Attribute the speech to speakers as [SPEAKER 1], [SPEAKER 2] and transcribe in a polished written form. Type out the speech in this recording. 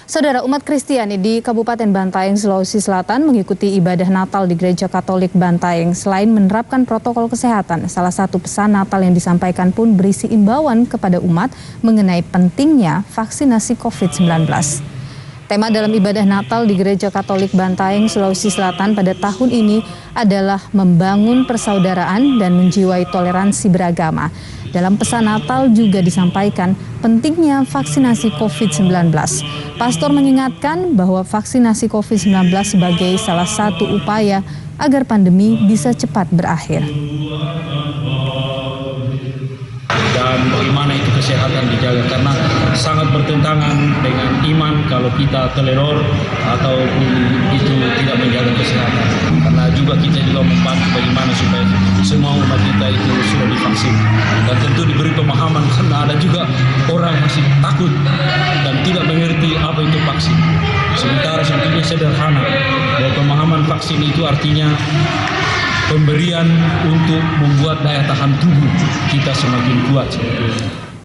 [SPEAKER 1] Saudara, umat Kristiani di Kabupaten Bantaeng, Sulawesi Selatan mengikuti ibadah Natal di Gereja Katolik Bantaeng. Selain menerapkan protokol kesehatan, salah satu pesan Natal yang disampaikan pun berisi imbauan kepada umat mengenai pentingnya vaksinasi COVID-19. Tema dalam ibadah Natal di Gereja Katolik Bantaeng, Sulawesi Selatan pada tahun ini adalah membangun persaudaraan dan menjiwai toleransi beragama. Dalam pesan Natal juga disampaikan pentingnya vaksinasi COVID-19. Pastor mengingatkan bahwa vaksinasi COVID-19 sebagai salah satu upaya agar pandemi bisa cepat berakhir.
[SPEAKER 2] Dan bagaimana itu kesehatan dijaga, karena sangat bertentangan dengan iman kalau kita teleror ataupun itu tidak menjaga kesehatan. Karena juga kita membantu bagaimana supaya semua umat kita itu sudah divaksin. Dan tentu diberi pemahaman, karena ada juga orang masih takut dan tidak mengerti apa itu vaksin. Sementara sebetulnya sederhana, bahwa pemahaman vaksin itu artinya pemberian untuk membuat daya tahan tubuh kita semakin kuat.